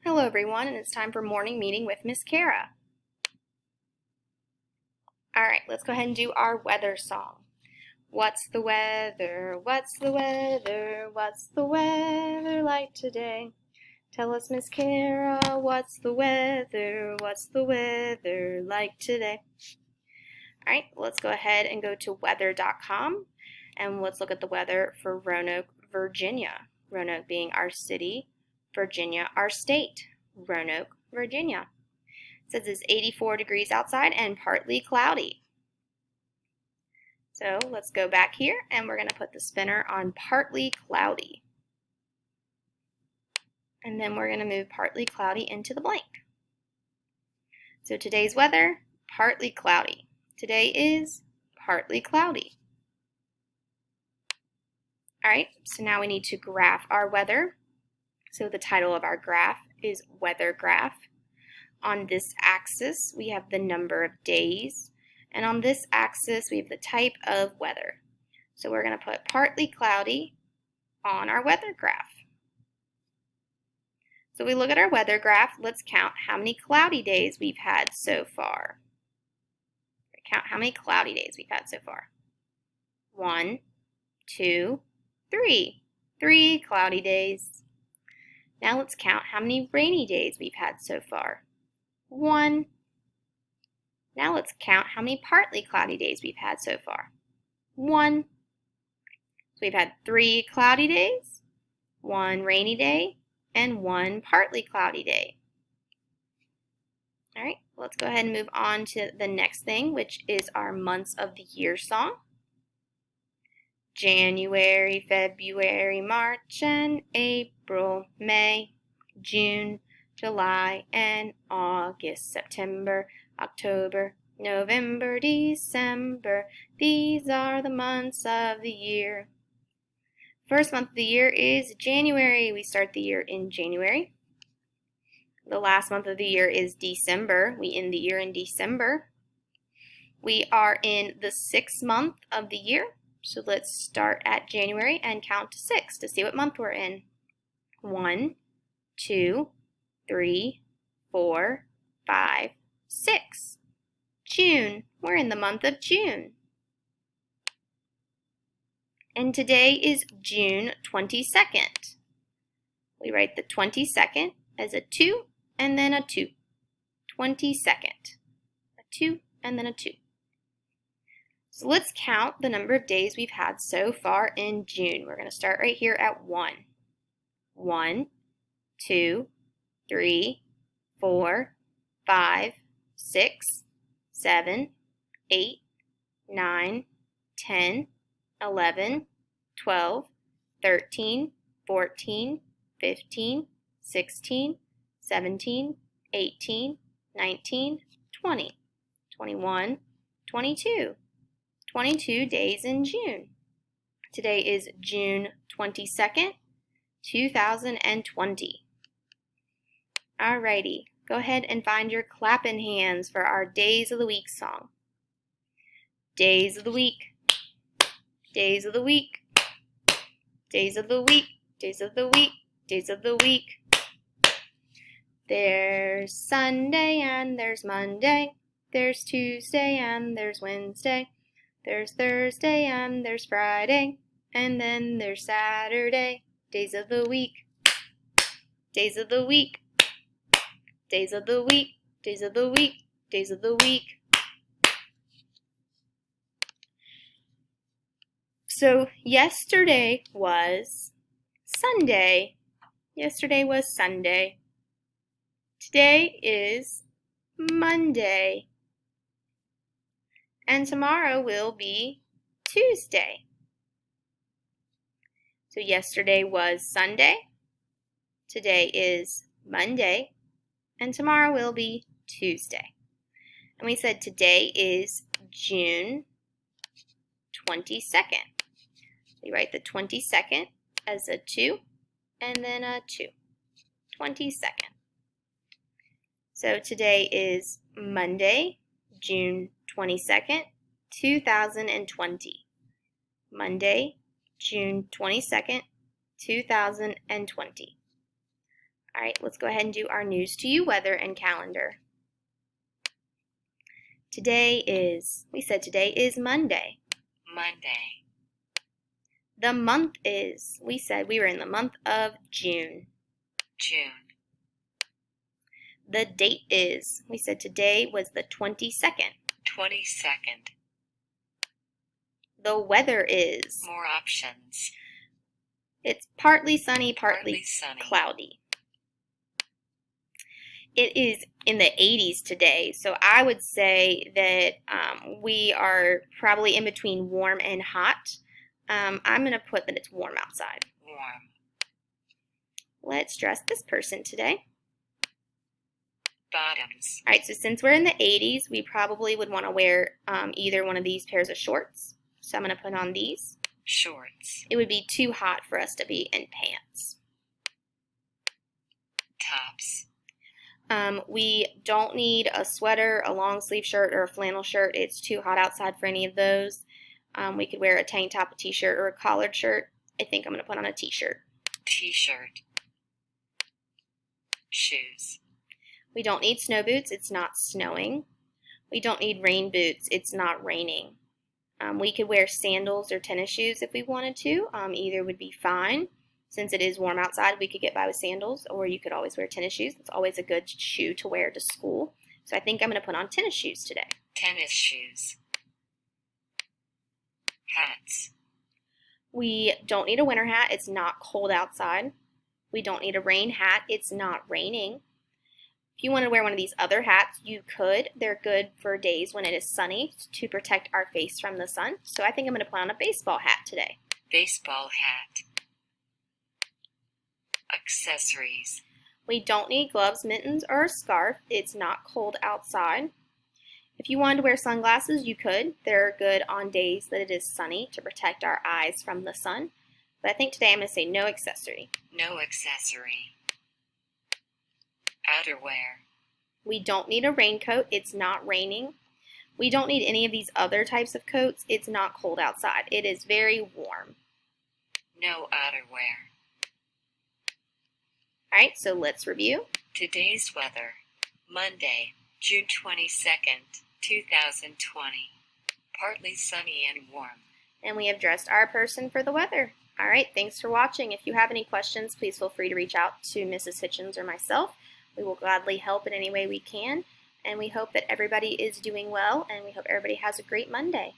Hello everyone, and it's time for morning meeting with Miss Kara. Alright, let's go ahead and do our weather song. What's the weather? What's the weather? What's the weather like today? Tell us, Miss Kara, what's the weather? What's the weather like today? Alright, let's go ahead and go to weather.com and let's look at the weather for Roanoke, Virginia. Roanoke being our city, Virginia our state. Roanoke, Virginia. It says it's 84 degrees outside and partly cloudy. So let's go back here and we're going to put the spinner on partly cloudy. And then we're going to move partly cloudy into the blank. So today's weather, partly cloudy. Today is partly cloudy. Alright, so now we need to graph our weather. So the title of our graph is Weather Graph. On this axis, we have the number of days, and on this axis, we have the type of weather. So we're going to put partly cloudy on our weather graph. So we look at our weather graph. Let's count how many cloudy days we've had so far. Count how many cloudy days we've had so far. 1, 2, 3. 3 cloudy days. Now let's count how many rainy days we've had so far. 1. Now let's count how many partly cloudy days we've had so far. 1. So we've had 3 cloudy days, 1 rainy day, and 1 partly cloudy day. All right, let's go ahead and move on to the next thing, which is our months of the year song. January, February, March, and April, May, June, July, and August, September, October, November, December. These are the months of the year. First month of the year is January. We start the year in January. The last month of the year is December. We end the year in December. We are in the 6th month of the year. So let's start at January and count to 6 to see what month we're in. 1, 2, 3, 4, 5, 6. June. We're in the month of June. And today is June 22nd. We write the 22nd as a 2 and then a 2. 22nd. A 2 and then a 2. So let's count the number of days we've had so far in June. We're going to start right here at 1. 1, 2, 3, 4, 5, 6, 7, 8, 9, 10, 11, 12, 13, 14, 15, 16, 17, 18, 19, 20, 21, 22. 22 days in June. Today is June 22nd, 2020. Alrighty, go ahead and find your clapping hands for our Days of the Week song. Days of the week, days of the week, days of the week, days of the week, days of the week. There's Sunday and there's Monday, there's Tuesday and there's Wednesday, there's Thursday and there's Friday, and then there's Saturday. Days of the week, days of the week, days of the week, days of the week, days of the week. So yesterday was Sunday. Yesterday was Sunday. Today is Monday. And tomorrow will be Tuesday. So yesterday was Sunday, today is Monday, and tomorrow will be Tuesday. And we said today is June 22nd. We write the 22nd as a 2 and then a 2. 22nd. So today is Monday, June 22nd, 2020. Monday, June 22nd, 2020. All right, let's go ahead and do our news to you, weather, and calendar. We said today is Monday. Monday. The month is, we said we were in the month of June. June. The date is, we said today was the 22nd. 22nd. The weather is, More options. it's partly sunny, Partly sunny. cloudy. It is in the 80s today, so I would say that we are probably in between warm and hot. I'm going to put that it's warm outside. Warm. Let's dress this person today. Bottoms. All right, so since we're in the 80s, we probably would want to wear either one of these pairs of shorts. So I'm going to put on these. Shorts. It would be too hot for us to be in pants. Tops. We don't need a sweater, a long sleeve shirt, or a flannel shirt. It's too hot outside for any of those. We could wear a tank top, a t-shirt, or a collared shirt. I think I'm going to put on a t-shirt. T-shirt. Shoes. We don't need snow boots. It's not snowing. We don't need rain boots. It's not raining. We could wear sandals or tennis shoes if we wanted to. Either would be fine. Since it is warm outside, we could get by with sandals, or you could always wear tennis shoes. It's always a good shoe to wear to school. So I think I'm going to put on tennis shoes today. Tennis shoes. Hats. We don't need a winter hat. It's not cold outside. We don't need a rain hat. It's not raining. If you want to wear one of these other hats, you could. They're good for days when it is sunny to protect our face from the sun. So I think I'm going to put on a baseball hat today. Baseball hat. Accessories. We don't need gloves, mittens, or a scarf. It's not cold outside. If you wanted to wear sunglasses, you could. They're good on days that it is sunny to protect our eyes from the sun. But I think today I'm going to say no accessory. No accessory. Outerwear. We don't need a raincoat. It's not raining. We don't need any of these other types of coats. It's not cold outside. It is very warm. No outerwear. All right, so let's review. Today's weather. Monday, June 22nd, 2020. Partly sunny and warm. And we have dressed our person for the weather. All right, thanks for watching. If you have any questions, please feel free to reach out to Mrs. Hitchens or myself. We will gladly help in any way we can. And we hope that everybody is doing well, and we hope everybody has a great Monday.